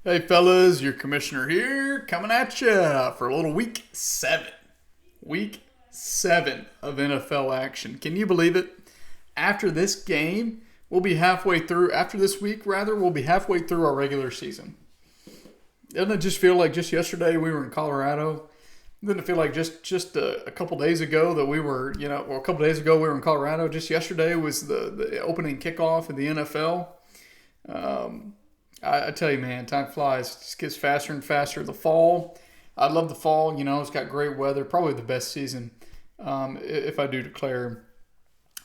Hey fellas, your commissioner here, coming at you for a little week 7. Week 7 of NFL action. Can you believe it? After this game, after this week rather, we'll be halfway through our regular season. Doesn't it just feel like just yesterday we were in Colorado? Doesn't it feel like just a couple days ago that we were, a couple days ago we were in Colorado? Just yesterday was the opening kickoff of the NFL. I tell you, man, time flies. It just gets faster and faster. The fall, I love the fall. It's got great weather. Probably the best season, if I do declare.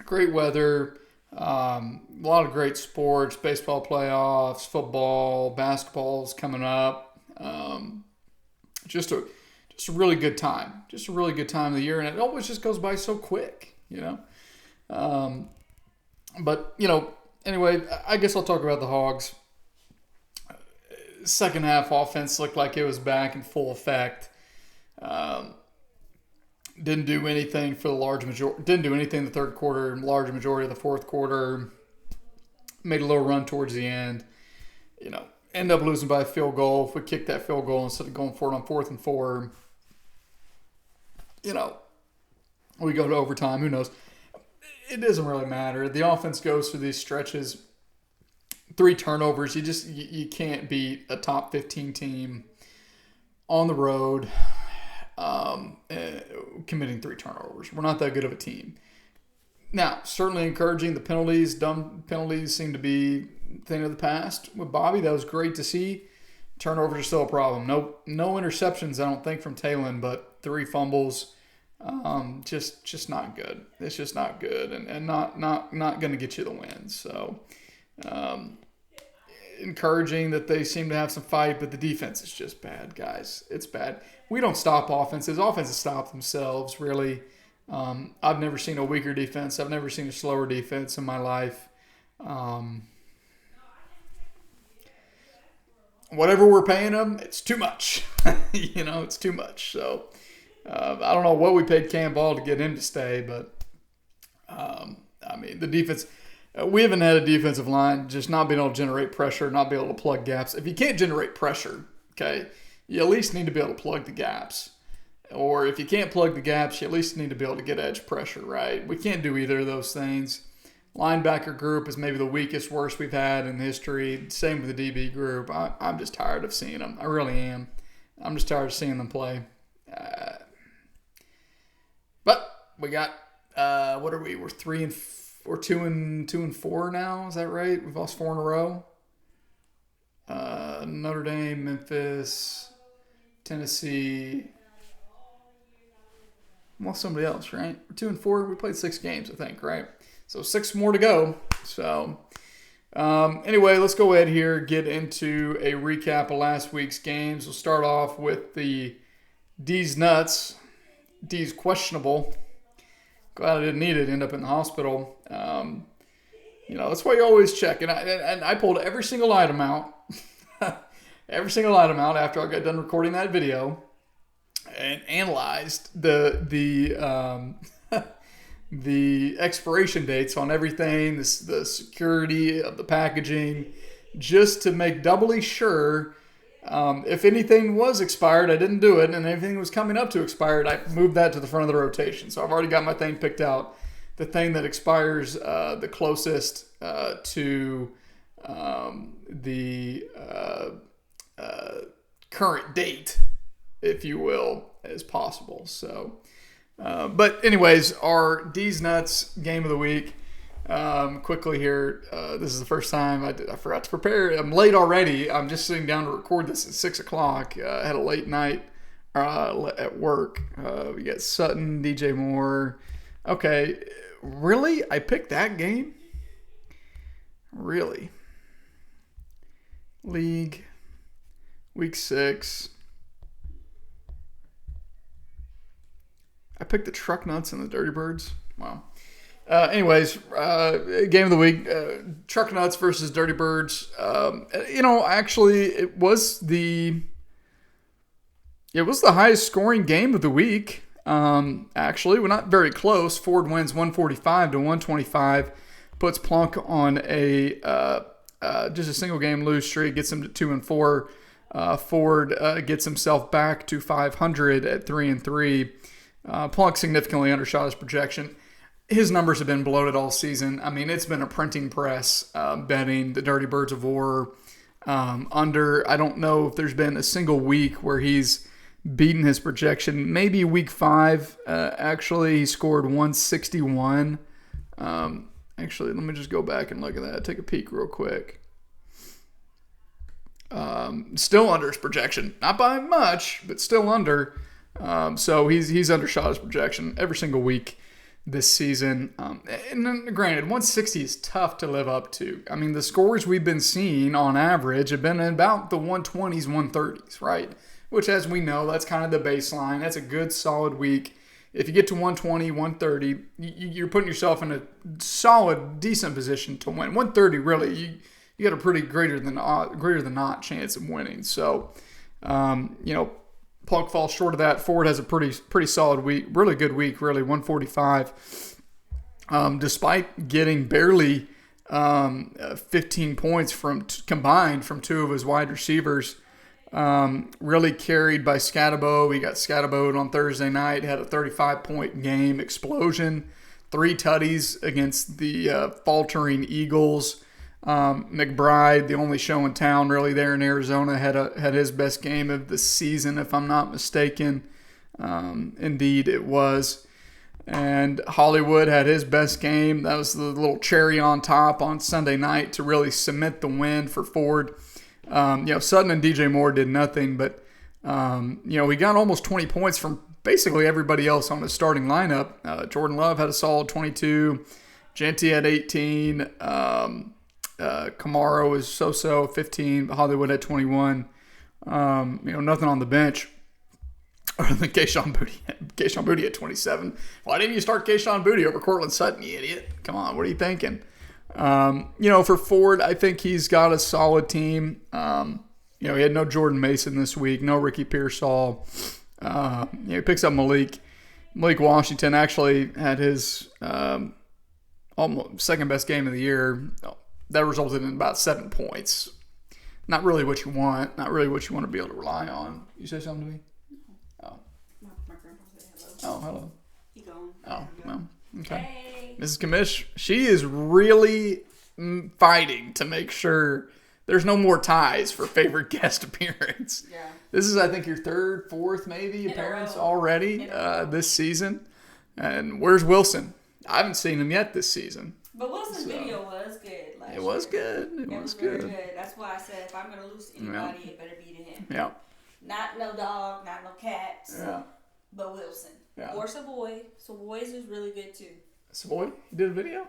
Great weather, a lot of great sports, baseball playoffs, football, basketball's coming up. Just a really good time. Just a really good time of the year, and it always just goes by so quick. But anyway, I guess I'll talk about the Hogs. Second half offense looked like it was back in full effect. Didn't do anything for the large majority. Didn't do anything in the third quarter. Large majority of the fourth quarter. Made a little run towards the end. End up losing by a field goal. If we kick that field goal instead of going for it on 4th and 4, we go to overtime. Who knows? It doesn't really matter. The offense goes through these stretches. 3 turnovers. You can't beat a top 15 team on the road committing 3 turnovers. We're not that good of a team. Now, certainly encouraging the penalties. Dumb penalties seem to be a thing of the past. With Bobby, that was great to see. Turnovers are still a problem. No interceptions, I don't think, from Talon, but 3 fumbles. Just not good. It's just not good, and not going to get you the win. So, encouraging that they seem to have some fight, but the defense is just bad, guys. It's bad. We don't stop offenses. Offenses stop themselves, really. I've never seen a weaker defense. I've never seen a slower defense in my life. Whatever we're paying them, it's too much. It's too much. So I don't know what we paid Cam Ball to get him to stay, but the defense. We haven't had a defensive line just not being able to generate pressure, not be able to plug gaps. If you can't generate pressure, okay, you at least need to be able to plug the gaps. Or if you can't plug the gaps, you at least need to be able to get edge pressure, right? We can't do either of those things. Linebacker group is maybe the worst we've had in history. Same with the DB group. I'm just tired of seeing them. I really am. I'm just tired of seeing them play. But we got, what are we? We're 2 and 4 now. Is that right? We've lost 4 in a row. Notre Dame, Memphis, Tennessee. Well, somebody else, right? We're 2 and 4. We played 6 games, I think, right? So 6 more to go. So anyway, let's go ahead here, get into a recap of last week's games. We'll start off with the D's nuts. D's questionable. Glad I didn't need it. End up in the hospital. That's why you always check. And I pulled every single item out. Every single item out after I got done recording that video, and analyzed the expiration dates on everything, the security of the packaging, just to make doubly sure. If anything was expired, I didn't do it, and if anything was coming up to expired, I moved that to the front of the rotation. So I've already got my thing picked out. The thing that expires the closest to the current date, if you will, as possible. So, but anyways, our D's Nuts game of the week. Quickly here, this is the first time I forgot to prepare. I'm late already. I'm just sitting down to record this at 6 o'clock. I had a late night at work. We got Sutton, DJ Moore. Okay, really? I picked that game? Really? League, week 6. I picked the Truck Nuts and the Dirty Birds. Wow. Anyways, game of the week, Truck Nuts versus Dirty Birds. Actually, it was the highest scoring game of the week. Actually, we're not very close. Ford wins 145 to 125, puts Plunk on a just a single game lose streak, gets them to 2 and 4. Ford gets himself back to 500 at 3-3. Plunk significantly undershot his projection. His numbers have been bloated all season. I mean, it's been a printing press betting the Dirty Birds of War under. I don't know if there's been a single week where he's beaten his projection. Maybe week 5, actually, he scored 161. Actually, let me just go back and look at that. Take a peek real quick. Still under his projection. Not by much, but still under. So he's undershot his projection every single week this season. And then, granted, 160 is tough to live up to. I mean, the scores we've been seeing on average have been in about the 120s, 130s, right? Which, as we know, that's kind of the baseline. That's a good, solid week. If you get to 120, 130, you're putting yourself in a solid, decent position to win. 130, really, you got a pretty greater than not chance of winning. So, Plunk falls short of that. Ford has a pretty solid week, really good week, really 145. Despite getting barely 15 points combined from 2 of his wide receivers, really carried by Scatabo. He got Scatabo on Thursday night, had a 35-point game, explosion, 3 tutties against the faltering Eagles. McBride, the only show in town really there in Arizona, had his best game of the season, if I'm not mistaken. Indeed, it was. And Hollywood had his best game. That was the little cherry on top on Sunday night to really cement the win for Ford. Sutton and DJ Moore did nothing, but he got almost 20 points from basically everybody else on his starting lineup. Jordan Love had a solid 22. Genty had 18. Camaro was so-so, 15. Hollywood had 21. Nothing on the bench. Other than Kayshon Boutte had 27. Why didn't you start Kayshon Boutte over Cortland Sutton, you idiot? Come on, what are you thinking? For Ford, I think he's got a solid team. He had no Jordan Mason this week, no Ricky Pearsall. He picks up Malik Washington. Actually had his almost second best game of the year. That resulted in about 7 points. Not really what you want. Not really what you want to be able to rely on. You say something to me? Oh. My grandpa said hello. Oh, hello. He gone. Oh, well, okay. Hey. Mrs. Commish, she is really fighting to make sure there's no more ties for favorite guest appearance. Yeah. This is, I think, your 3rd, 4th, maybe, appearance already this season. And where's Wilson? I haven't seen him yet this season. But Wilson's video was good last year. It was good. It was good. Very good. That's why I said if I'm going to lose anybody, it better be to him. Yeah. Not no dog, not no cats. Yeah. But Wilson. Yeah. Or Savoy. Savoy's is really good too. Savoy? He did a video?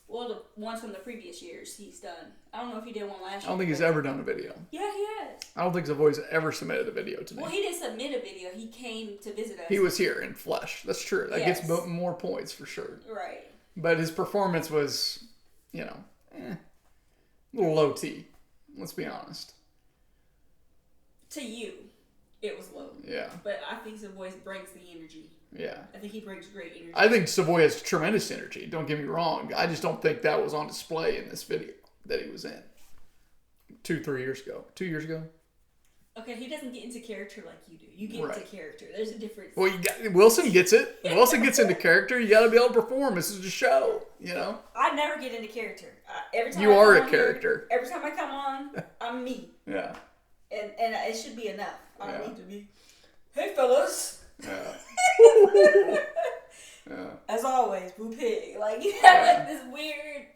Well, the ones from the previous years he's done. I don't know if he did one last year. I don't think he's ever done a video. Yeah, he has. I don't think Savoy's ever submitted a video to me. Well, he didn't submit a video. He came to visit us. He was here in flesh. That's true. That gets more points for sure. Right. But his performance was, a little low T. Let's be honest. To you, it was low. Yeah. But I think Savoy brings the energy. Yeah. I think he brings great energy. I think Savoy has tremendous energy. Don't get me wrong. I just don't think that was on display in this video that he was in 2 years ago. 2 years ago? Okay, he doesn't get into character like you do. You get into character. There's a difference. Well, Wilson gets it. Wilson gets into character. You got to be able to perform. This is a show, I never get into character. Every time you I are come a character. Every time I come on, I'm me. Yeah. And it should be enough. I don't need to be, hey, fellas. Yeah. Yeah. As always, Boo Pig. Like, you have this weird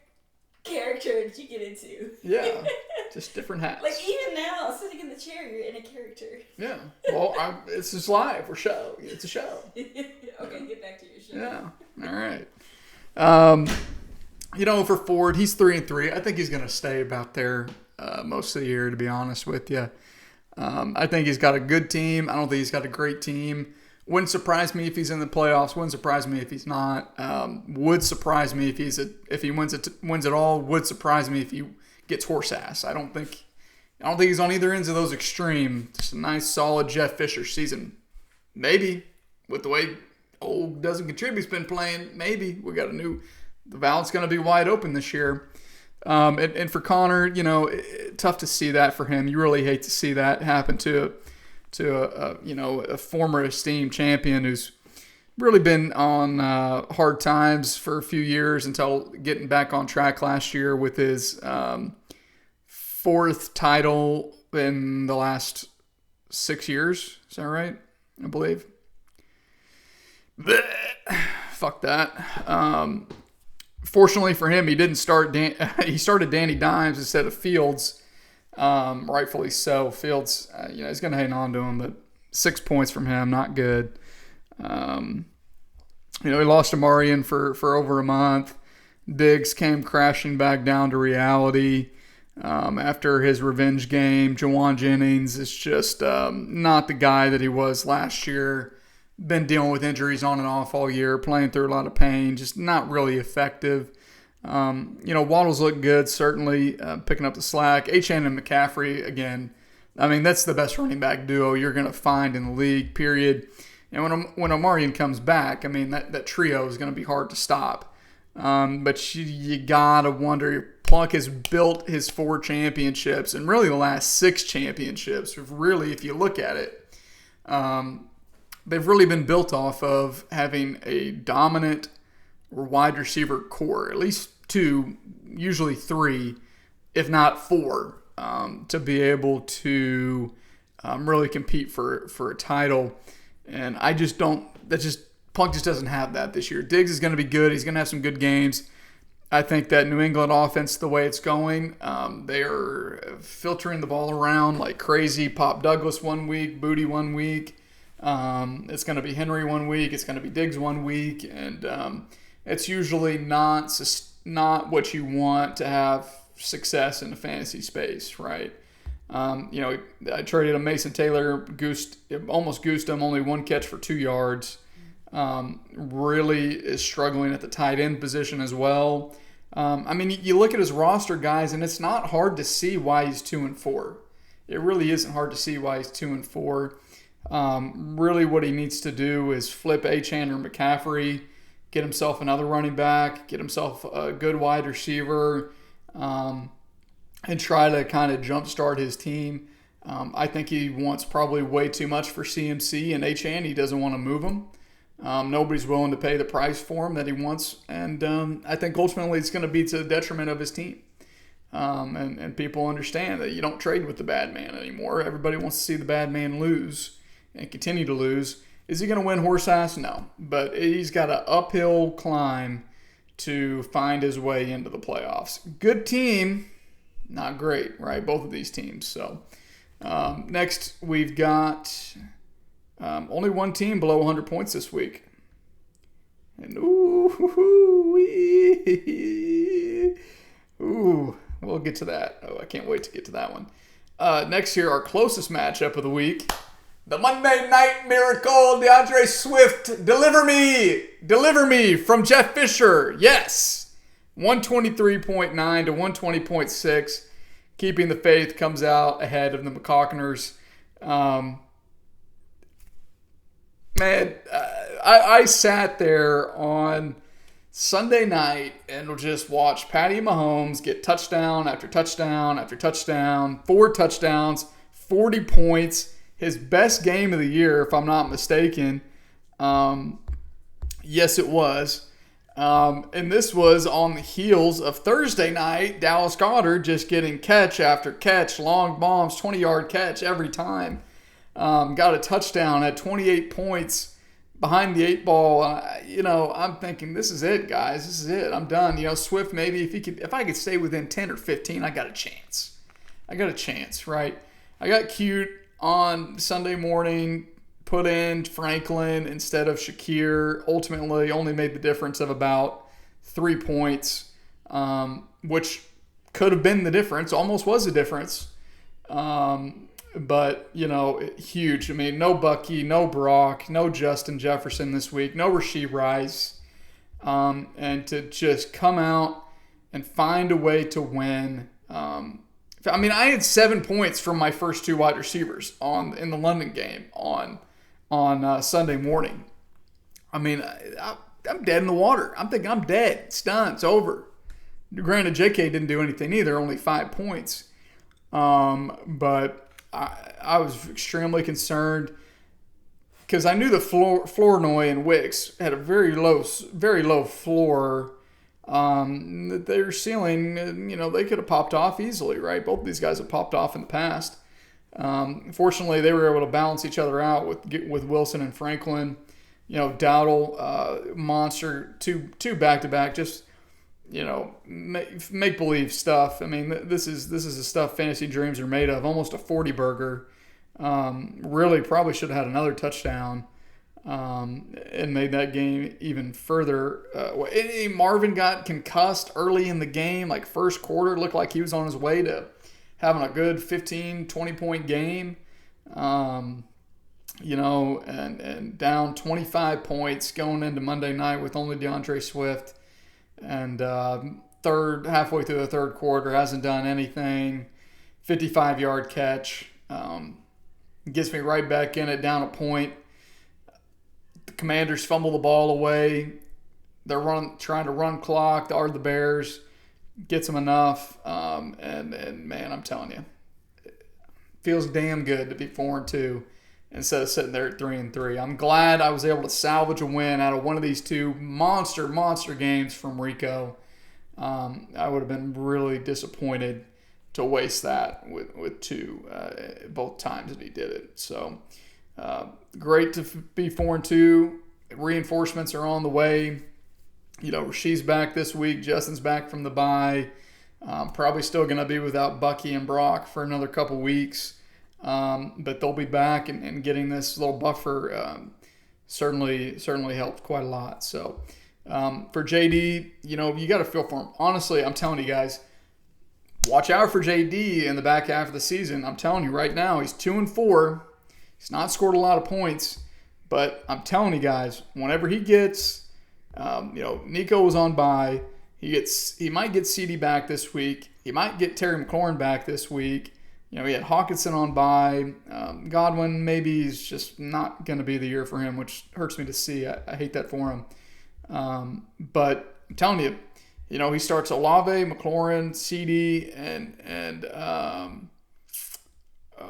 character that you get into. Yeah. Just different hats. Like, even now, sitting in the chair, you're in a character. Yeah. Well, it's just live. We're show. It's a show. Okay, get back to your show. Yeah. All right. For Ford, he's 3-3. I think he's going to stay about there most of the year, to be honest with you. I think he's got a good team. I don't think he's got a great team. Wouldn't surprise me if he's in the playoffs. Wouldn't surprise me if he's not. Would surprise me if he wins it all. Would surprise me if he gets horse ass. I don't think he's on either ends of those extreme. Just a nice solid Jeff Fisher season. Maybe with the way old doesn't contribute's been playing. Maybe we got the Valve's going to be wide open this year. And for Connor, tough to see that for him. You really hate to see that happen to a former esteemed champion who's really been on hard times for a few years until getting back on track last year with his fourth title in the last 6 years. Is that right? I believe. Blech. Fuck that. Fortunately for him, he didn't start. He started Danny Dimes instead of Fields. Rightfully so. Fields, he's going to hang on to him, but 6 points from him, not good. He lost to Marion for over a month. Diggs came crashing back down to reality after his revenge game. Jawan Jennings is just not the guy that he was last year. Been dealing with injuries on and off all year, playing through a lot of pain, just not really effective. Waddle's looked good, certainly picking up the slack. Achane and McCaffrey, again, that's the best running back duo you're going to find in the league, period. And when Omarion comes back, that trio is going to be hard to stop. But you got to wonder, Plunk has built his 4 championships, and really the last 6 championships, really, if you look at it, they've really been built off of having a dominant wide receiver core, at least 2, usually 3, if not 4, to be able to really compete for a title. And I just don't. Plunk just doesn't have that this year. Diggs is going to be good. He's going to have some good games. I think that New England offense, the way it's going, they are filtering the ball around like crazy. Pop Douglas 1 week, Booty 1 week. It's going to be Henry 1 week. It's going to be Diggs 1 week, and it's usually not what you want to have success in the fantasy space, right? I traded a Mason Taylor, almost goosed him, only 1 catch for 2 yards. Really is struggling at the tight end position as well. You look at his roster, guys, and it's not hard to see why he's 2-4. It really isn't hard to see why he's 2-4. Really what he needs to do is flip Achane or McCaffrey, get himself another running back, get himself a good wide receiver, and try to kind of jumpstart his team. I think he wants probably way too much for CMC and Achane. He doesn't want to move him. Nobody's willing to pay the price for him that he wants. And I think ultimately it's going to be to the detriment of his team. And people understand that you don't trade with the bad man anymore. Everybody wants to see the bad man lose and continue to lose. Is he going to win horse ass? No. But he's got an uphill climb to find his way into the playoffs. Good team. Not great, right? Both of these teams. So next we've got only one team below 100 points this week. And we'll get to that. Oh, I can't wait to get to that one. Next here, our closest matchup of the week. The Monday Night Miracle, DeAndre Swift, deliver me from Jeff Fisher. Yes. 123.9 to 120.6. Keeping the faith comes out ahead of the McCockners. I sat there on Sunday night and just watched Patty Mahomes get touchdown after touchdown after touchdown, 4 touchdowns, 40 points, his best game of the year, if I'm not mistaken. Yes, it was. And this was on the heels of Thursday night, Dallas Goedert just getting catch after catch, long bombs, 20-yard catch every time. Got a touchdown at 28 points behind the 8 ball. I'm thinking, this is it, guys. This is it. I'm done. Swift, maybe if I could stay within 10 or 15, I got a chance. Right? I got cute on Sunday morning, put in Franklin instead of Shakir. Ultimately, only made the difference of about 3 points, which could have been the difference. Almost was the difference. But, huge. No Bucky, no Brock, no Justin Jefferson this week, no Rashee Rice. And to just come out and find a way to win. I had 7 points from my first 2 wide receivers in the London game on Sunday morning. I'm dead in the water. I'm thinking I'm dead. It's done. It's over. Granted, J.K. didn't do anything either, only 5 points. But I was extremely concerned because I knew the Flournoy and Wicks had a very low floor. Their ceiling, they could have popped off easily, right? Both of these guys have popped off in the past. Fortunately, they were able to balance each other out with Wilson and Franklin. Dowdle, monster, two back-to-back, just, make-believe stuff. I mean, this is the stuff fantasy dreams are made of. Almost a 40-burger. Really probably should have had another touchdown and made that game even further. Marvin got concussed early in the game, like first quarter. Looked like he was on his way to having a good 15, 20-point game. And down 25 points going into Monday night with only DeAndre Swift. And halfway through the third quarter, hasn't done anything. 55-yard catch. Gets me right back in it, down a point. The Commanders fumble the ball away. They're trying to run clock. The Bears gets them enough. And man, I'm telling you, it feels damn good to be 4-2 instead of sitting there at 3-3. I'm glad I was able to salvage a win out of one of these two monster games from Rico. I would have been really disappointed to waste that with two both times that he did it. So great to be 4-2. Reinforcements are on the way. Rasheed's back this week. Justin's back from the bye. Probably still going to be without Bucky and Brock for another couple weeks. But they'll be back, and getting this little buffer certainly helped quite a lot. So for JD, you got to feel for him. Honestly, I'm telling you guys, watch out for JD in the back half of the season. I'm telling you right now, he's 2-4. He's not scored a lot of points, but I'm telling you guys, whenever he gets, Nico was on bye. He might get CD back this week. He might get Terry McLaurin back this week. He had Hawkinson on bye. Godwin maybe is just not going to be the year for him, which hurts me to see. I hate that for him. But I'm telling you, he starts Olave, McLaurin, CD, and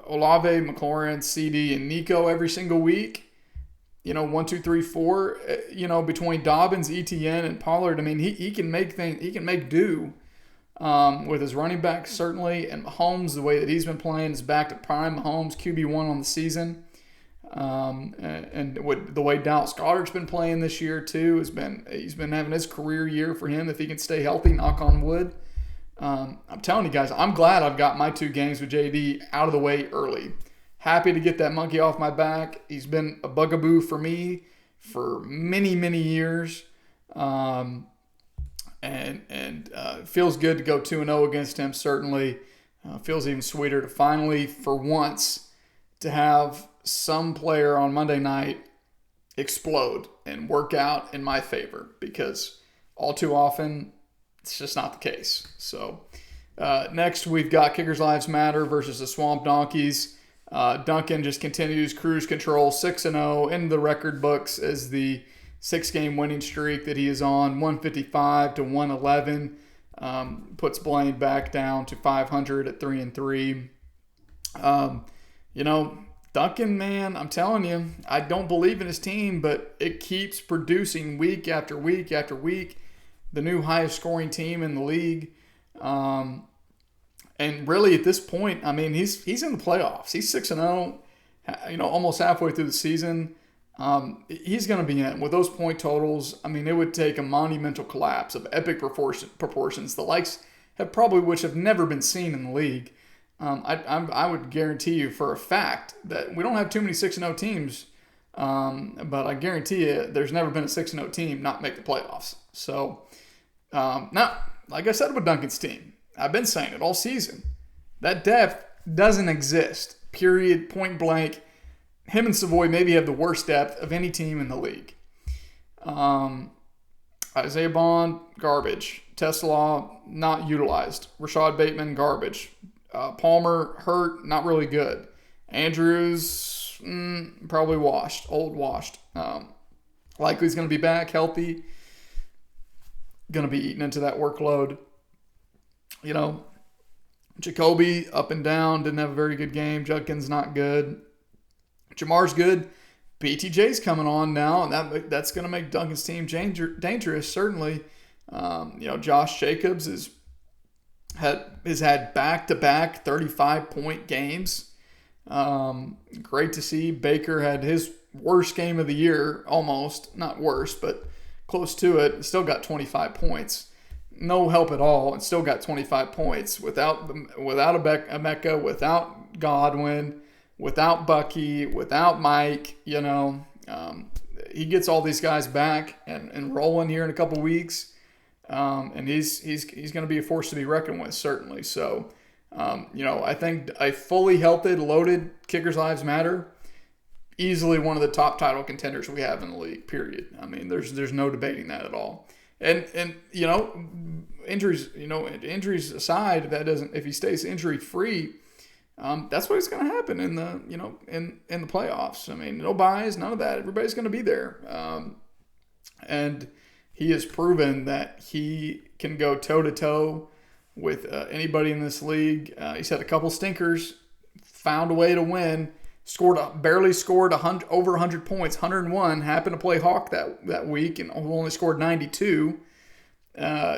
Olave, McLaurin, CD, and Nico every single week. 1, 2, 3, 4. Between Dobbins, ETN, and Pollard. I mean, he can make things. He can make do. With his running back, certainly, and Mahomes, the way that he's been playing, is back to prime Mahomes, QB1 on the season. And with the way Dallas Goedert's been playing this year, too, he's been having his career year for him if he can stay healthy, knock on wood. I'm telling you guys, I'm glad I've got my 2 games with JD out of the way early. Happy to get that monkey off my back. He's been a bugaboo for me for many, many years. And feels good to go 2-0 against him, certainly. Feels even sweeter to finally, for once, to have some player on Monday night explode and work out in my favor, because all too often it's just not the case. So next we've got Kickers Lives Matter versus the Swamp Donkeys. Duncan just continues cruise control, 6-0 in the record books as the 6-game winning streak that he is on, 155 to 111, puts Blaine back down to 500 at 3-3. Duncan, man, I'm telling you, I don't believe in his team, but it keeps producing week after week after week. The new highest scoring team in the league. And really at this point, I mean, he's in the playoffs. He's 6-0, almost halfway through the season. He's going to be in with those point totals. I mean, it would take a monumental collapse of epic proportions, the likes which have never been seen in the league. I would guarantee you for a fact that we don't have too many 6-0 teams, but I guarantee you there's never been a 6-0 team not make the playoffs. So, now, like I said with Duncan's team, I've been saying it all season. That depth doesn't exist, period, point blank. Him and Savoy maybe have the worst depth of any team in the league. Isaiah Bond, garbage. Tesla, not utilized. Rashad Bateman, garbage. Palmer, hurt, not really good. Andrews, probably washed. Likely he's going to be back healthy. Going to be eating into that workload. You know, Jacoby up and down, didn't have a very good game. Judkins not good. Jamar's good. BTJ's coming on now, and that's going to make Duncan's team dangerous, certainly. Josh Jacobs has had back-to-back 35-point games. Great to see. Baker had his worst game of the year, almost. Not worst, but close to it. Still got 25 points. No help at all, and still got 25 points. Without Emeka, without Godwin, without Bucky, without Mike, he gets all these guys back and rolling here in a couple weeks, and he's going to be a force to be reckoned with, certainly. So, I think a fully healthy, loaded Kickers Lives Matter, easily one of the top title contenders we have in the league. Period. I mean, there's no debating that at all. And injuries aside, that doesn't, if he stays injury free. That's what's going to happen in the in the playoffs. I mean, no buys, none of that. Everybody's going to be there, and he has proven that he can go toe to toe with anybody in this league. He's had a couple stinkers, found a way to win. Barely scored over 100 points, 101. Happened to play Hawk that week and only scored 92.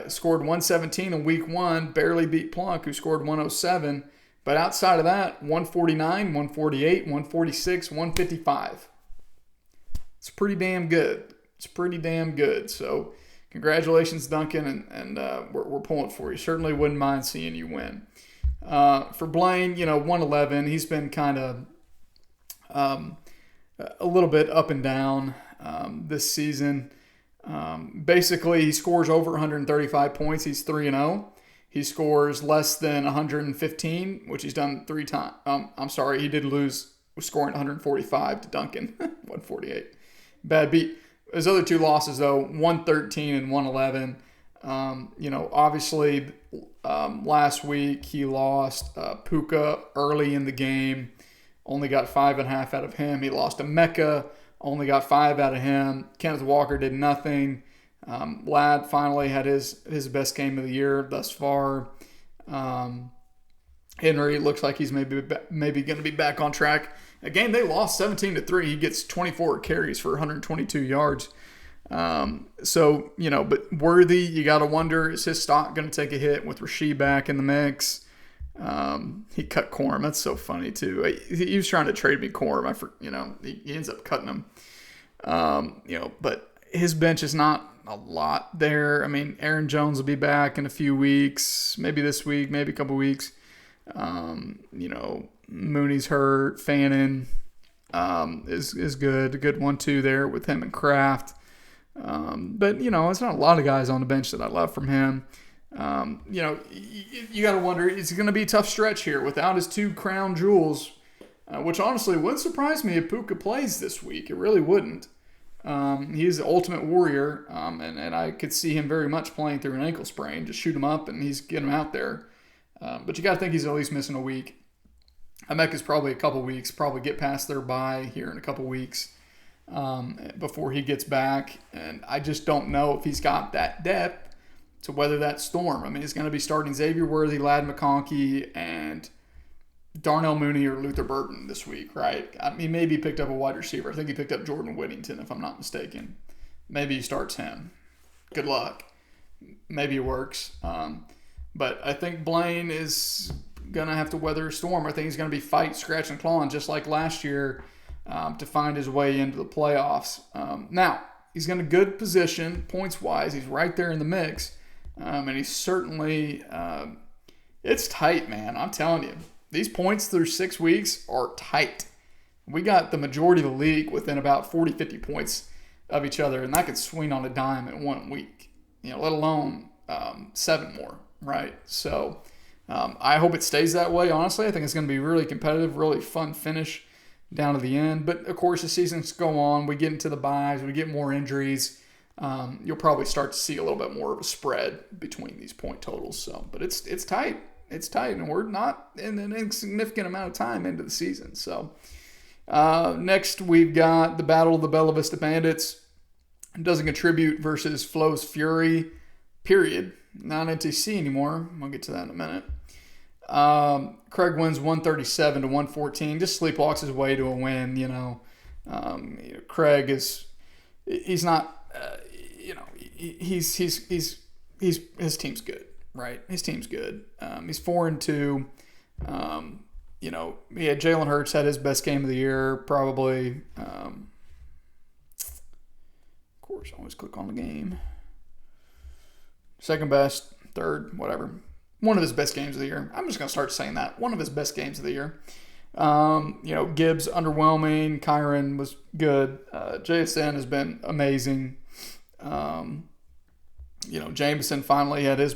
Scored 117 in week 1. Barely beat Plunk, who scored 107. But outside of that, 149, 148, 146, 155. It's pretty damn good. So congratulations, Duncan, and we're pulling for you. Certainly wouldn't mind seeing you win. For Blaine, 111. He's been kind of a little bit up and down this season. Basically, he scores over 135 points. He's 3-0. He scores less than 115, which he's done 3 times. I'm sorry, he did lose scoring 145 to Duncan, 148. Bad beat. His other 2 losses, though, 113 and 111. Obviously, last week he lost Puka early in the game. Only got 5.5 out of him. He lost to Mecca. Only got 5 out of him. Kenneth Walker did nothing. Ladd finally had his best game of the year thus far. Henry looks like he's maybe going to be back on track. A game they lost 17-3. He gets 24 carries for 122 yards. But Worthy, you got to wonder, is his stock going to take a hit with Rasheed back in the mix? He cut Corum. That's so funny too. He was trying to trade me Corum. He ends up cutting him. But his bench is not a lot there. I mean, Aaron Jones will be back in a few weeks, maybe this week, maybe a couple weeks. Mooney's hurt. Fannin is good. A good 1-2 there with him and Kraft. But it's not a lot of guys on the bench that I love from him. You got to wonder, is it going to be a tough stretch here without his 2 crown jewels, which honestly wouldn't surprise me if Puka plays this week. It really wouldn't. He's the ultimate warrior, and I could see him very much playing through an ankle sprain. Just shoot him up, and he's getting him out there. But you got to think he's at least missing a week. Emeka's probably a couple weeks, probably get past their bye here in a couple weeks before he gets back. And I just don't know if he's got that depth to weather that storm. I mean, he's going to be starting Xavier Worthy, Ladd McConkey, and Darnell Mooney or Luther Burton this week, right? I mean, maybe he picked up a wide receiver. I think he picked up Jordan Whittington, if I'm not mistaken. Maybe he starts him. Good luck. Maybe it works. But I think Blaine is going to have to weather a storm. I think he's going to be fight, scratch, and clawing just like last year to find his way into the playoffs. Now, he's in a good position points-wise. He's right there in the mix. And he's certainly it's tight, man. I'm telling you. These points through 6 weeks are tight. We got the majority of the league within about 40, 50 points of each other, and that could swing on a dime in 1 week, let alone 7 more, right? So I hope it stays that way, honestly. I think it's going to be really competitive, really fun finish down to the end. But, of course, the seasons go on. We get into the byes. We get more injuries. You'll probably start to see a little bit more of a spread between these point totals. So, but it's tight. It's tight, and we're not in an insignificant amount of time into the season. So next we've got the Battle of the Bella Vista Bandits. Doesn't contribute versus Flo's Fury, period. not NTC anymore. We'll get to that in a minute. Craig wins 137 to 114. Just sleepwalks his way to a win. Craig he's not. He's his team's good, right? His team's good. He's 4-2. Jalen Hurts had his best game of the year, probably. Of course, I always click on the game. Second best, third, whatever. One of his best games of the year. I'm just going to start saying that. One of his best games of the year. Gibbs, underwhelming. Kyron was good. JSN has been amazing. Jameson finally had his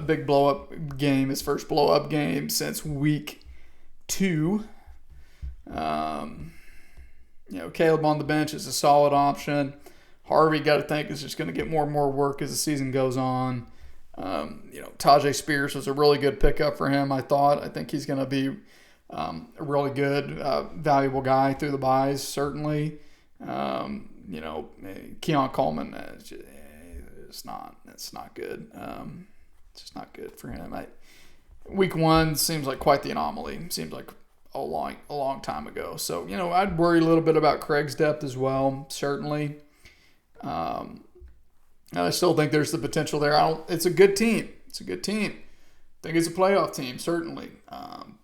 big blow-up game, his first blow-up game since week 2. Caleb on the bench is a solid option. Harvey, got to think, is just going to get more and more work as the season goes on. Tajay Spears was a really good pickup for him, I thought. I think he's going to be a really good, valuable guy through the buys, certainly. Keon Coleman, it's not good. It's just not good for him. Week 1 seems like quite the anomaly. Seems like a long time ago. So, I'd worry a little bit about Craig's depth as well, certainly. I still think there's the potential there. It's a good team. I think it's a playoff team, certainly.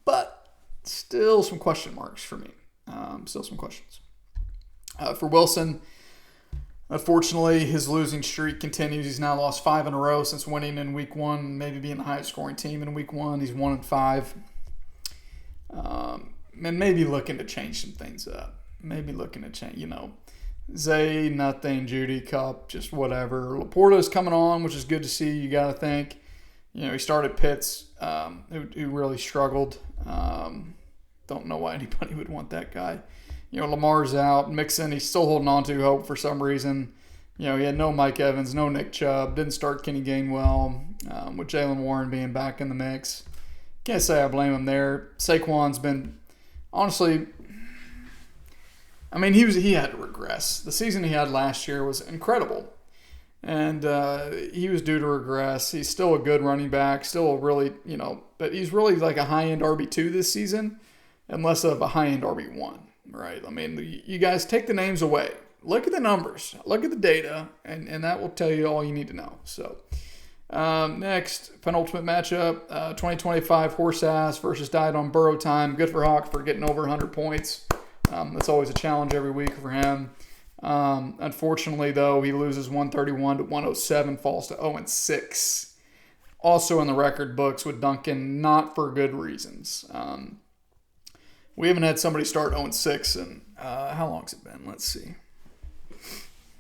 But still some question marks for me. Still some questions. For Wilson, unfortunately, his losing streak continues. He's now lost 5 in a row since winning in week 1, maybe being the highest scoring team in week 1. He's 1-5. And maybe looking to change some things up. Zay, nothing. Judy, Cup, just whatever. Laporta's coming on, which is good to see. You got to think. He started Pitts, who really struggled. Don't know why anybody would want that guy. Lamar's out. Mixon, he's still holding on to hope for some reason. He had no Mike Evans, no Nick Chubb. Didn't start Kenny Gainwell, with Jaylen Warren being back in the mix. Can't say I blame him there. Saquon's been, honestly, he had to regress. The season he had last year was incredible. And he was due to regress. He's still a good running back, still a really, but he's really like a high-end RB2 this season and less of a high-end RB1, right? You guys take the names away. Look at the numbers. Look at the data, and that will tell you all you need to know. So, next, penultimate matchup, 2025 Horse Ass versus Died on Burrow Time. Good for Hawk for getting over 100 points. That's always a challenge every week for him. Unfortunately, though, he loses 131 to 107, falls to 0-6. Also in the record books with Duncan, not for good reasons. We haven't had somebody start 0-6 in, how long has it been? Let's see.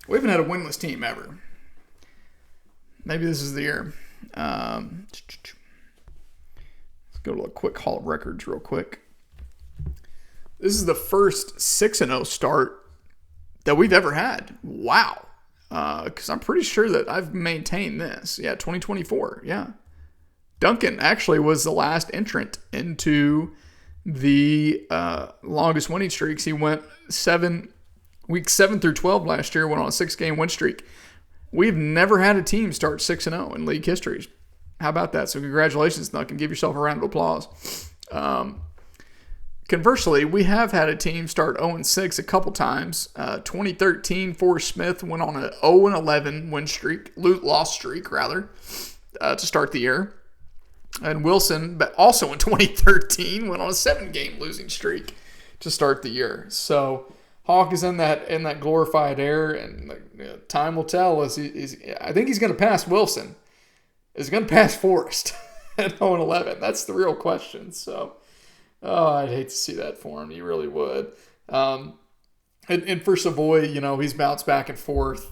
We haven't had a winless team ever. Maybe this is the year. Let's go to a quick haul of records real quick. This is the first 6-0 start that we've ever had. Wow. Because I'm pretty sure that I've maintained this. Yeah, 2024. Yeah. Duncan actually was the last entrant into the longest winning streaks. He went weeks 7 through 12 last year, went on a 6-game win streak. We've never had a team start 6-0 in league history. How about that? So congratulations, Duncan. Give yourself a round of applause. Conversely, we have had a team start 0-6 a couple times. 2013, Forrest Smith went on an 0-11 win streak, loss streak rather, to start the year. And Wilson, but also in 2013, went on a 7-game losing streak to start the year. So Hawk is in that glorified air, and time will tell. I think he's going to pass Wilson. Is he going to pass Forrest at 0-11? That's the real question. So. Oh, I'd hate to see that for him. You really would. And for Savoy, he's bounced back and forth,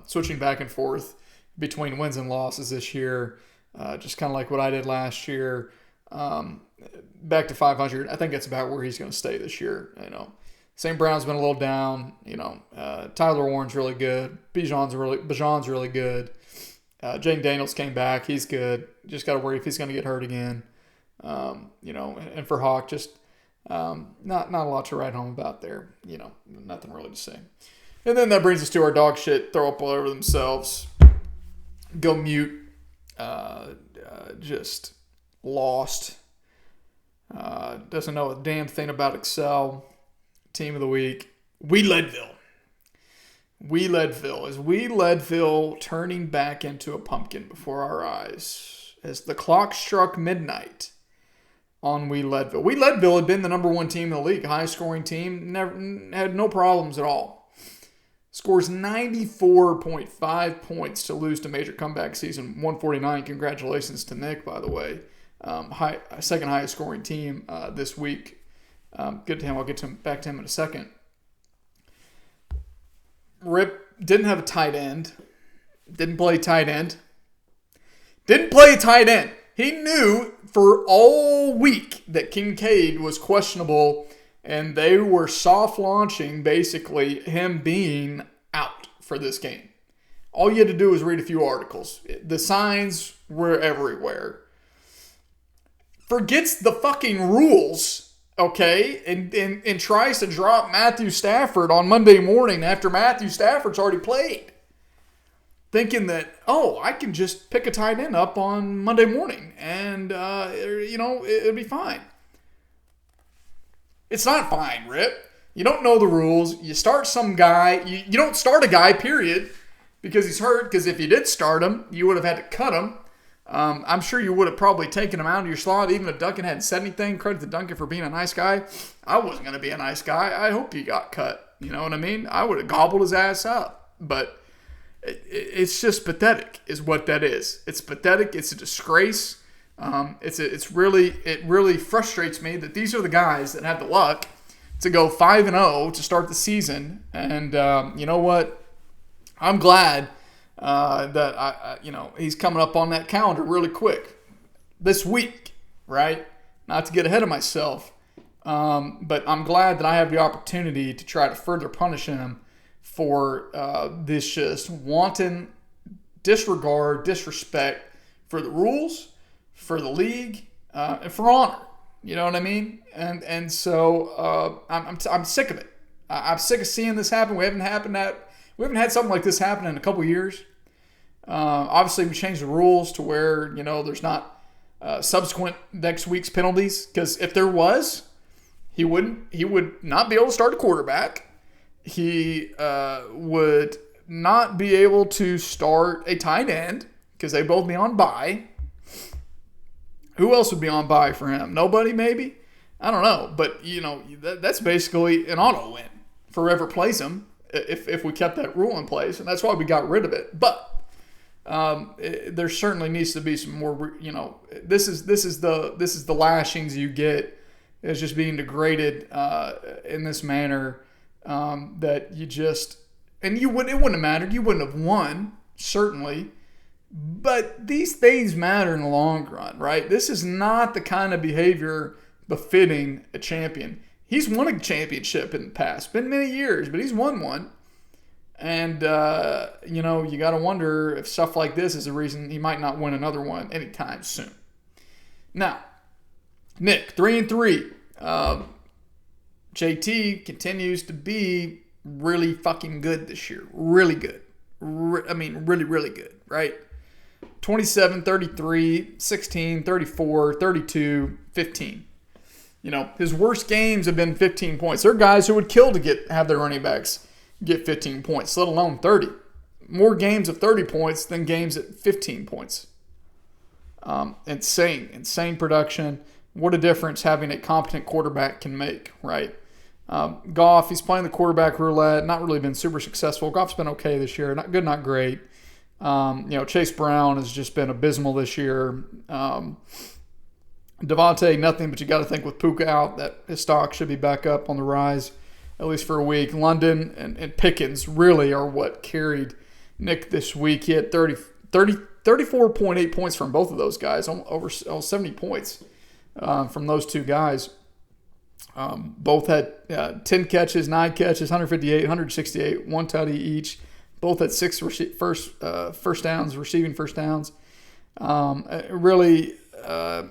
switching back and forth between wins and losses this year, just kind of like what I did last year. Back to 500. I think that's about where he's going to stay this year. St. Brown's been a little down. Tyler Warren's really good. Bijan's really good. Jaden Daniels came back. He's good. Just got to worry if he's going to get hurt again. And for Hawk, just not a lot to write home about there. Nothing really to say. And then that brings us to our dog shit throw up all over themselves. Go mute. just lost. Doesn't know a damn thing about Excel. Team of the week. We Leadville. Is We Leadville turning back into a pumpkin before our eyes as the clock struck midnight on We Leadville. We Leadville had been the number one team in the league, highest scoring team, never had no problems at all. Scores 94.5 points to lose to major comeback season 149. Congratulations to Nick, by the way. Second highest scoring team this week. Good to him. I'll get back to him in a second. Rip didn't have a tight end. Didn't play tight end. He knew for all week that Kincaid was questionable, and they were soft launching basically him being out for this game. All you had to do was read a few articles. The signs were everywhere. Forgets the fucking rules. Okay, and tries to drop Matthew Stafford on Monday morning after Matthew Stafford's already played. Thinking that, I can just pick a tight end up on Monday morning and, it'll be fine. It's not fine, Rip. You don't know the rules. You start some guy. You don't start a guy, period, because he's hurt. Because if you did start him, you would have had to cut him. I'm sure you would have probably taken him out of your slot, even if Duncan hadn't said anything. Credit to Duncan for being a nice guy. I wasn't going to be a nice guy. I hope he got cut. You know what I mean? I would have gobbled his ass up. But it's just pathetic is what that is. It's pathetic. It's a disgrace. It really frustrates me that these are the guys that have the luck to go 5-0 to start the season. And you know what? I'm glad that he's coming up on that calendar really quick this week, right? Not to get ahead of myself, but I'm glad that I have the opportunity to try to further punish him for this just wanton disrespect for the rules, for the league, and for honor. You know what I mean? And so I'm sick of it. I'm sick of seeing this happen. We haven't had something like this happen in a couple years. Obviously, we changed the rules to where, there's not subsequent next week's penalties. Because if there was, he would not be able to start a quarterback. He would not be able to start a tight end because they'd both be on bye. Who else would be on bye for him? Nobody, maybe? I don't know. But, that's basically an auto win for whoever plays him if we kept that rule in place. And that's why we got rid of it. But there certainly needs to be some more. This is the lashings you get as just being degraded in this manner. That you just it wouldn't have mattered. You wouldn't have won, certainly, but these things matter in the long run, right? This is not the kind of behavior befitting a champion. He's won a championship in the past, been many years, but he's won one. And, you got to wonder if stuff like this is a reason he might not win another one anytime soon. Now, Nick, 3-3. JT continues to be really fucking good this year. Really good. Really, really good, right? 27, 33, 16, 34, 32, 15. His worst games have been 15 points. There are guys who would kill to have their running backs get 15 points, let alone 30. More games of 30 points than games at 15 points. Insane production. What a difference having a competent quarterback can make, right? Goff, he's playing the quarterback roulette. Not really been super successful. Goff's been okay this year. Not good, not great. Chase Brown has just been abysmal this year. Devontae, nothing, but you got to think with Puka out that his stock should be back up on the rise, at least for a week. London and Pickens really are what carried Nick this week. He had 34.8 points from both of those guys, over 70 points from those two guys. Both had 10 catches, 9 catches, 158, 168, one tutty each. Both had 6 first downs, receiving first downs. Really, I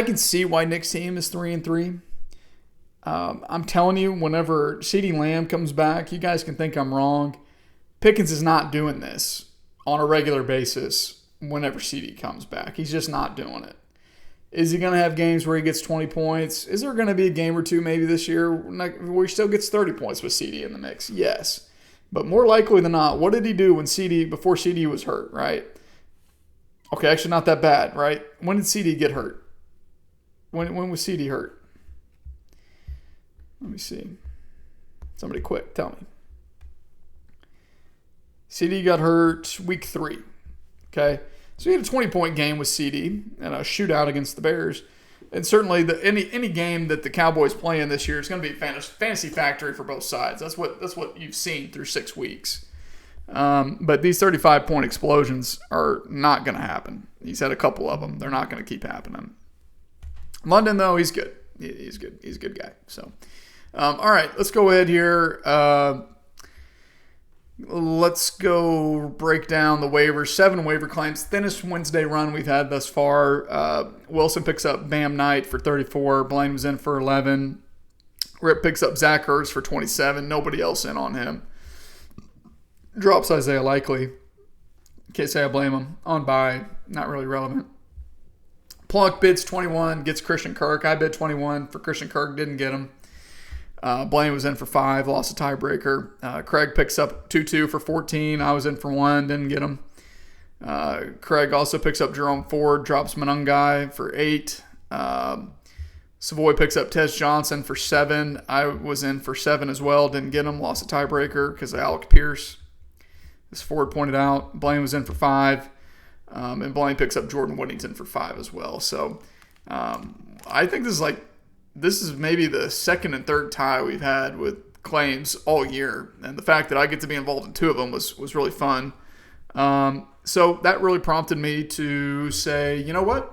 can see why Nick's team is 3-3. I'm telling you, whenever CeeDee Lamb comes back, you guys can think I'm wrong. Pickens is not doing this on a regular basis whenever CD comes back. He's just not doing it. Is he going to have games where he gets 20 points? Is there going to be a game or two maybe this year where he still gets 30 points with CD in the mix? Yes. But more likely than not, what did he do before CD was hurt, right? Okay, actually not that bad, right? When did CD get hurt? When was CD hurt? Let me see. Somebody quick, tell me. CD got hurt week 3. Okay? So he had a 20-point game with CD and a shootout against the Bears. And certainly any game that the Cowboys play in this year is going to be fantasy factory for both sides. That's what you've seen through 6 weeks. But these 35-point explosions are not going to happen. He's had a couple of them. They're not going to keep happening. London, though, he's good. He's good. He's a good guy. So, all right, let's go ahead here. Let's go break down the waivers. 7 waiver claims. Thinnest Wednesday run we've had thus far. Wilson picks up Bam Knight for 34. Blaine was in for 11. Rip picks up Zach Ertz for 27. Nobody else in on him. Drops Isaiah Likely. Can't say I blame him. On bye. Not really relevant. Plunk bids 21. Gets Christian Kirk. I bid 21 for Christian Kirk. Didn't get him. Blaine was in for 5, lost a tiebreaker. Craig picks up 2-2 for 14. I was in for 1, didn't get him. Craig also picks up Jerome Ford, drops Manungai for 8. Savoy picks up Tez Johnson for 7. I was in for 7 as well, didn't get him, lost a tiebreaker because of Alec Pierce. As Ford pointed out, Blaine was in for 5. And Blaine picks up Jordan Whittington for 5 as well. So I think this is maybe the second and third tie we've had with claims all year. And the fact that I get to be involved in 2 of them was really fun. So that really prompted me to say, you know what?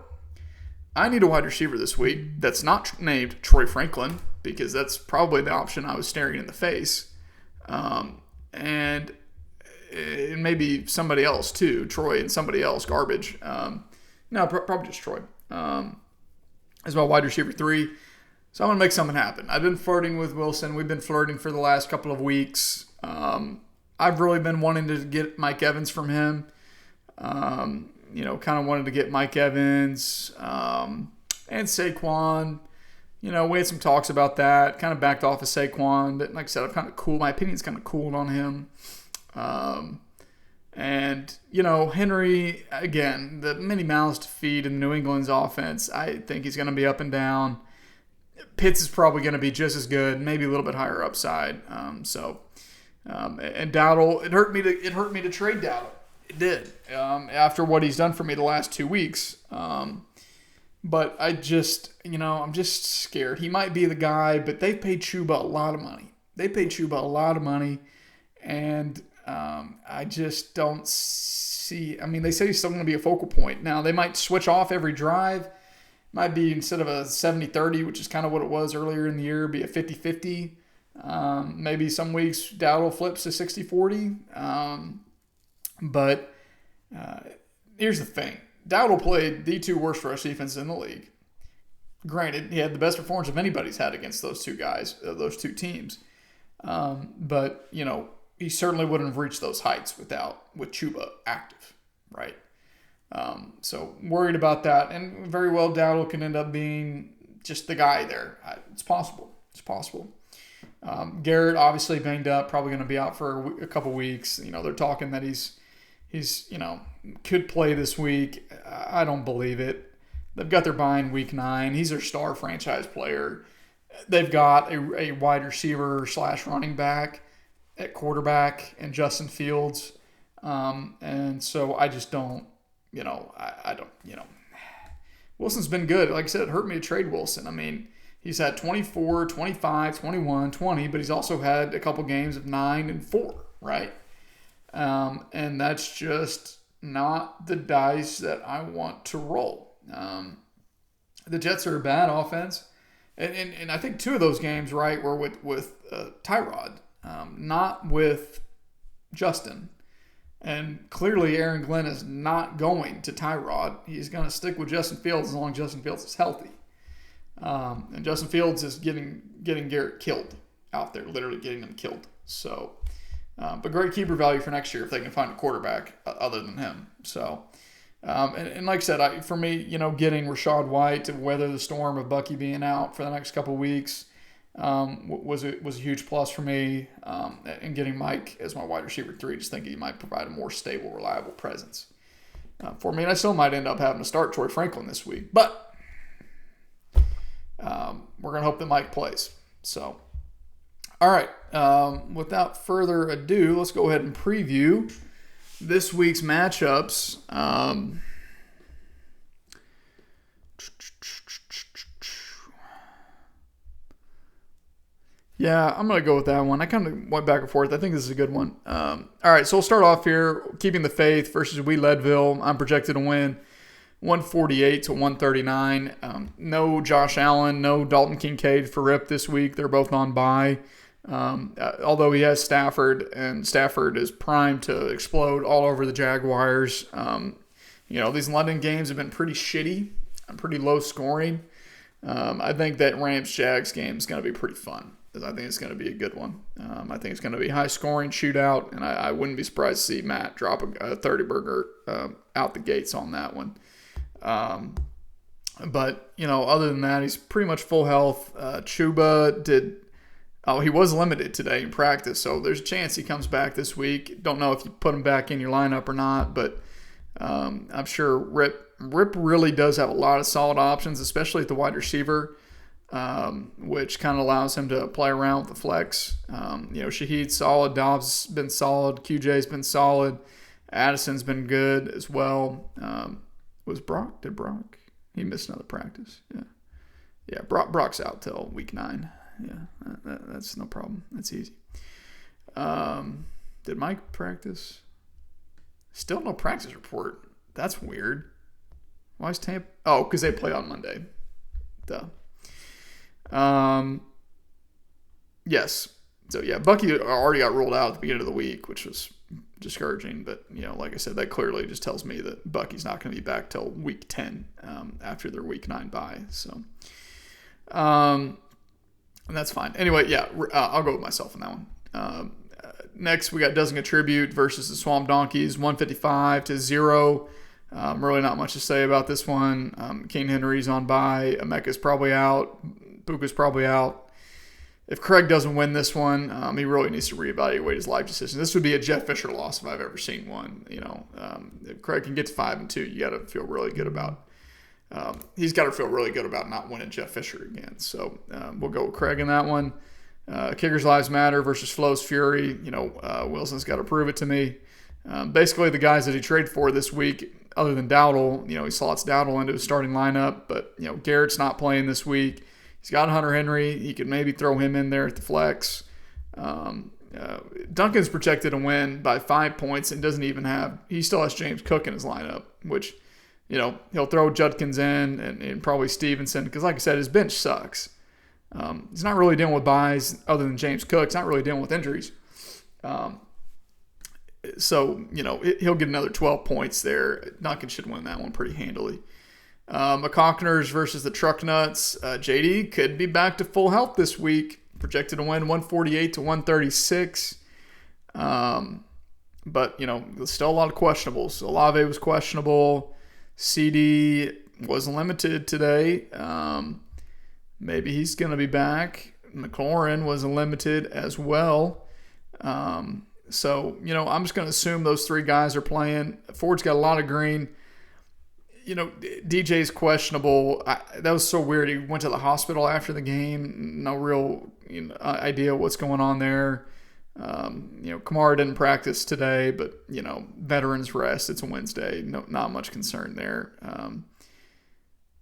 I need a wide receiver this week that's not named Troy Franklin, because that's probably the option I was staring in the face. And maybe somebody else too, Troy and somebody else, garbage. No, probably just Troy. As my wide receiver 3. So I'm going to make something happen. I've been flirting with Wilson. We've been flirting for the last couple of weeks. I've really been wanting to get Mike Evans from him. Kind of wanted to get Mike Evans and Saquon. We had some talks about that. Kind of backed off of Saquon. But like I said, I've kind of cooled. My opinion's kind of cooled on him. Henry, again, the many mouths to feed in New England's offense. I think he's going to be up and down. Pitts is probably going to be just as good, maybe a little bit higher upside. And Dowdle, it hurt me to trade Dowdle. It did after what he's done for me the last 2 weeks. But I just, I'm just scared. He might be the guy, but they paid Chuba a lot of money. And I just don't see. I mean, they say he's still going to be a focal point. Now, they might switch off every drive. Might be, instead of a 70-30, which is kind of what it was earlier in the year, be a 50-50. Maybe some weeks Dowdle flips to 60-40. But here's the thing. Dowdle played the 2 worst rush defenses in the league. Granted, he had the best performance of anybody's had against those 2 guys, those 2 teams. But, he certainly wouldn't have reached those heights with Chuba active, right? So worried about that, and very well Dowdle can end up being just the guy there. It's possible. Garrett obviously banged up, probably going to be out for a couple weeks. They're talking that he's could play this week. I don't believe it. They've got their bye in week 9. He's their star franchise player. They've got a wide receiver / running back at quarterback and Justin Fields. And so I just don't. Wilson's been good. Like I said, it hurt me to trade Wilson. I mean, he's had 24, 25, 21, 20, but he's also had a couple games of 9 and 4, right? And that's just not the dice that I want to roll. The Jets are a bad offense. And I think 2 of those games, right, were with Tyrod, not with Justin. And clearly Aaron Glenn is not going to Tyrod. He's going to stick with Justin Fields as long as Justin Fields is healthy. And Justin Fields is getting Garrett killed out there, literally getting him killed. So But great keeper value for next year if they can find a quarterback other than him. So, and like I said, for me, getting Rashad White to weather the storm of Bucky being out for the next couple of weeks was a huge plus for me. And getting Mike as my wide receiver 3, just think he might provide a more stable, reliable presence for me. And I still might end up having to start Troy Franklin this week, but we're going to hope that Mike plays. So, all right. Without further ado, let's go ahead and preview this week's matchups. Yeah, I'm going to go with that one. I kind of went back and forth. I think this is a good one. All right, so we'll start off here. Keeping the Faith versus We Leadville. I'm projected to win 148 to 139. No Josh Allen, no Dalton Kincaid for Rip this week. They're both on bye. Although he has Stafford, and Stafford is primed to explode all over the Jaguars. These London games have been pretty shitty and pretty low scoring. I think that Rams-Jags game is going to be pretty fun. I think it's going to be a good one. I think it's going to be a high-scoring shootout, and I wouldn't be surprised to see Matt drop a 30-burger out the gates on that one. But other than that, he's pretty much full health. Chuba he was limited today in practice, so there's a chance he comes back this week. Don't know if you put him back in your lineup or not, but I'm sure Rip really does have a lot of solid options, especially at the wide receiver, which kind of allows him to play around with the flex. Shaheed's solid, Dobbs been solid, QJ's been solid, Addison's been good as well. Did Brock? He missed another practice. Yeah. Brock's out till week 9. Yeah, that's no problem. That's easy. Did Mike practice? Still no practice report. That's weird. Why is Tampa? Oh, because they play on Monday. Duh. Yes. So, yeah, Bucky already got ruled out at the beginning of the week, which was discouraging. But, like I said, that clearly just tells me that Bucky's not going to be back till week 10 after their week 9 bye. So, and that's fine. Anyway, yeah, I'll go with myself on that one. Next, we got Doesn't Contribute versus the Swamp Donkeys, 155 to 0. Really not much to say about this one. King Henry's on bye. Emeka's probably out. Puka's probably out. If Craig doesn't win this one, he really needs to reevaluate his life decision. This would be a Jeff Fisher loss if I've ever seen one. If Craig can get to 5-2, you got to feel really good about. He's got to feel really good about not winning Jeff Fisher again. So we'll go with Craig in that one. Kickers Lives Matter versus Flo's Fury. Wilson's got to prove it to me. Basically, the guys that he traded for this week, other than Dowdle, he slots Dowdle into his starting lineup. But, Garrett's not playing this week. He's got Hunter Henry. He could maybe throw him in there at the flex. Duncan's projected to win by 5 points and he still has James Cook in his lineup, which, he'll throw Judkins in and probably Stevenson because, like I said, his bench sucks. He's not really dealing with buys other than James Cook. He's not really dealing with injuries. So, he'll get another 12 points there. Duncan should win that one pretty handily. McCockners versus the Truck Nuts. JD could be back to full health this week. Projected to win 148 to 136. But, there's still a lot of questionables. Olave was questionable. CD was limited today. Maybe he's going to be back. McLaurin was limited as well. So, I'm just going to assume those 3 guys are playing. Ford's got a lot of green. DJ's questionable. That was so weird. He went to the hospital after the game. No real idea what's going on there. Kamara didn't practice today, but, veterans rest. It's a Wednesday. Not much concern there.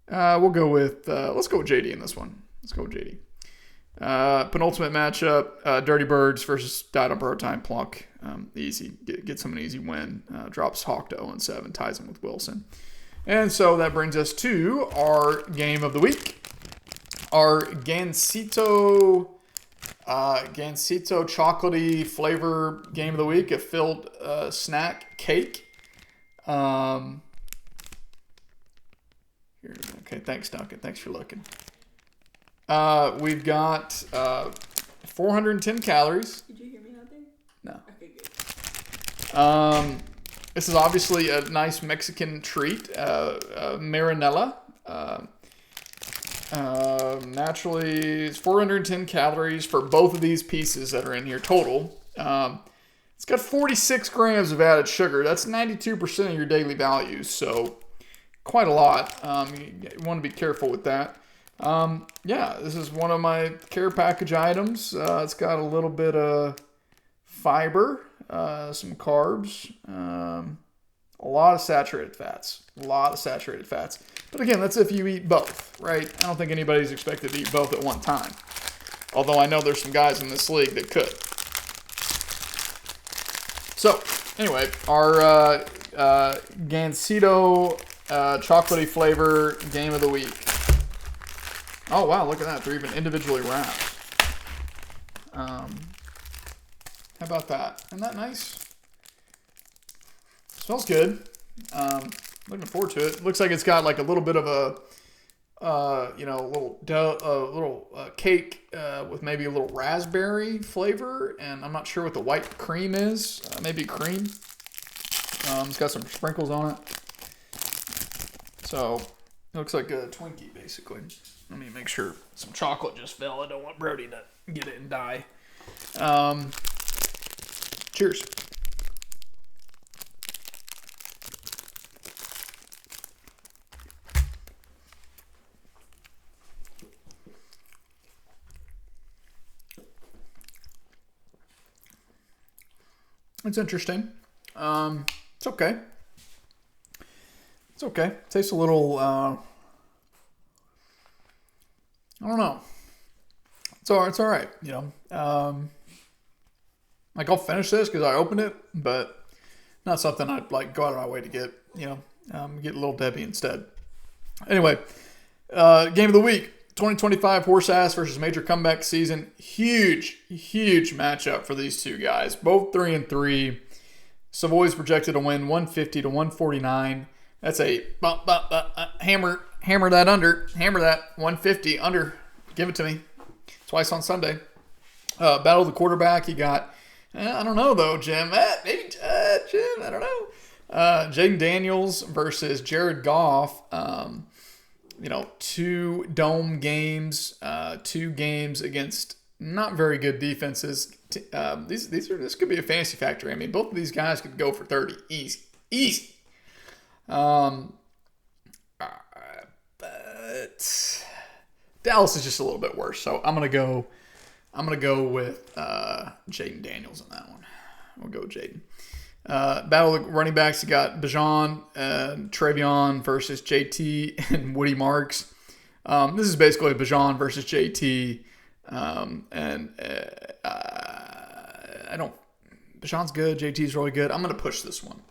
We'll go with, let's go with JD in this one. Let's go with JD. Penultimate matchup, Dirty Birds versus Died on Burrow Time Plunk. Easy. Gets him an easy win. Drops Hawk to 0-7, ties him with Wilson. And so that brings us to our game of the week. Our Gansito chocolatey flavor game of the week, a filled snack cake. Here, okay, thanks, Duncan. Thanks for looking. We've got 410 calories. Did you hear me out there? No. Okay, This is obviously a nice Mexican treat, marinella. Naturally, it's 410 calories for both of these pieces that are in here total. It's got 46 grams of added sugar. That's 92% of your daily values, so quite a lot. You want to be careful with that. Yeah, this is one of my care package items. It's got a little bit of fiber, some carbs, a lot of saturated fats. But again, that's if you eat both, right? I don't think anybody's expected to eat both at one time. Although I know there's some guys in this league that could. So, anyway, our Gansito chocolatey flavor game of the week. Oh, wow, look at that. They're even individually wrapped. How about that? Isn't that nice? Smells good. Looking forward to it. Looks like it's got like a little bit of a, little cake with maybe a little raspberry flavor, and I'm not sure what the white cream is. Maybe cream. It's got some sprinkles on it. So it looks like a Twinkie, basically. Let me make sure some chocolate just fell. I don't want Brody to get it and die. Cheers. It's interesting. It's okay. It's okay. Tastes a little, I don't know. It's all right, you know. Like, I'll finish this because I opened it, but not something I'd, like, go out of my way to get, you know. Get Little Debbie instead. Anyway, game of the week. 2025 Horse Ass versus Major Comeback Season. Huge matchup for these two guys. Both 3-3. Savoy's projected to win 150 to 149. That's a hammer that under. Hammer that 150 under. Give it to me. Twice on Sunday. Battle of the quarterback. You got, I don't know though, Jim. Maybe Jim. I don't know. Jaden Daniels versus Jared Goff. You know, 2 dome games, 2 games against not very good defenses. This could be a fantasy factory. I mean, both of these guys could go for 30 easy. But Dallas is just a little bit worse. So I'm gonna go with Jaden Daniels on that one. We'll go with Jaden. Battle of running backs, you got Bijan and Travion versus JT and Woody Marks. This is basically Bijan versus JT. Bijan's good, JT's really good. I'm going to push this one.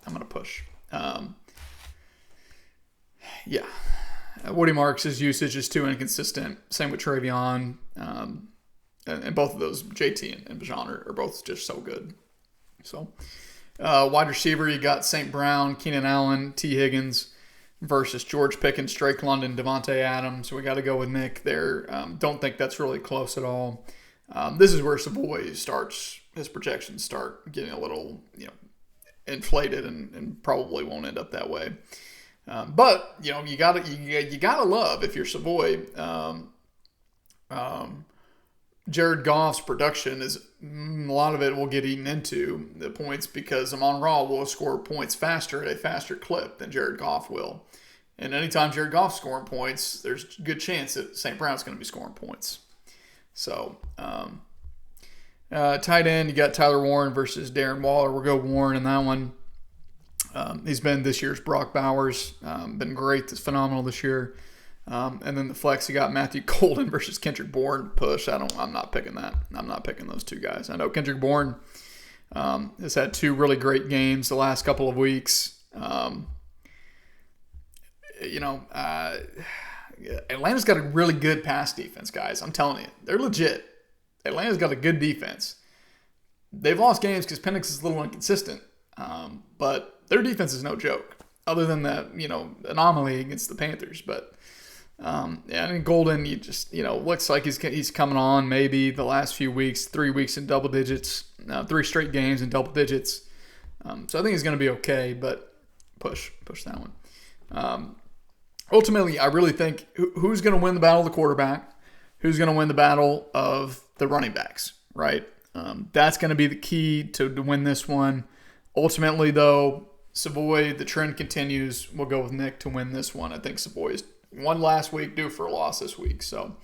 Yeah. Woody Marks' usage is too inconsistent. Same with Travion. And both of those, JT and Bijan, are both just so good. So, wide receiver, you got St. Brown, Keenan Allen, T. Higgins versus George Pickens, Drake London, Devontae Adams. So we got to go with Nick there. Don't think that's really close at all. This is where Savoy starts. His projections start getting a little, inflated and probably won't end up that way. But you gotta love, if you're Savoy. Jared Goff's production is, a lot of it will get eaten into the points because Amon-Ra will score points faster at a faster clip than Jared Goff will. And anytime Jared Goff's scoring points, there's a good chance that St. Brown's going to be scoring points. So, tight end, you got Tyler Warren versus Darren Waller. We'll go Warren in that one. He's been this year's Brock Bowers. Been great. It's phenomenal this year. And then the flex, you got Matthew Golden versus Kendrick Bourne. Push. I'm not picking that. I'm not picking those two guys. I know Kendrick Bourne has had 2 really great games the last couple of weeks. Atlanta's got a really good pass defense, guys. I'm telling you, they're legit. Atlanta's got a good defense. They've lost games because Penix is a little inconsistent, but their defense is no joke. Other than that, anomaly against the Panthers, but. Golden, looks like he's coming on maybe the last few weeks, 3 weeks in double digits, 3 straight games in double digits. So I think he's going to be okay, but push that one. Ultimately, I really think who's going to win the battle of the quarterback, who's going to win the battle of the running backs, right? That's going to be the key to win this one. Ultimately, though, Savoy, the trend continues. We'll go with Nick to win this one. I think Savoy's won last week, due for a loss this week. So,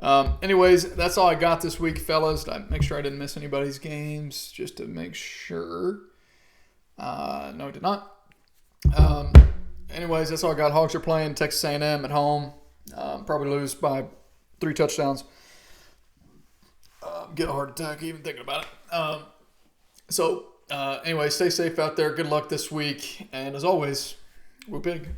anyways, that's all I got this week, fellas. I make sure I didn't miss anybody's games, just to make sure. No, I did not. Anyways, that's all I got. Hogs are playing Texas A&M at home. Probably lose by 3 touchdowns. Get a heart attack even thinking about it. Anyway, stay safe out there. Good luck this week. And as always, we're big.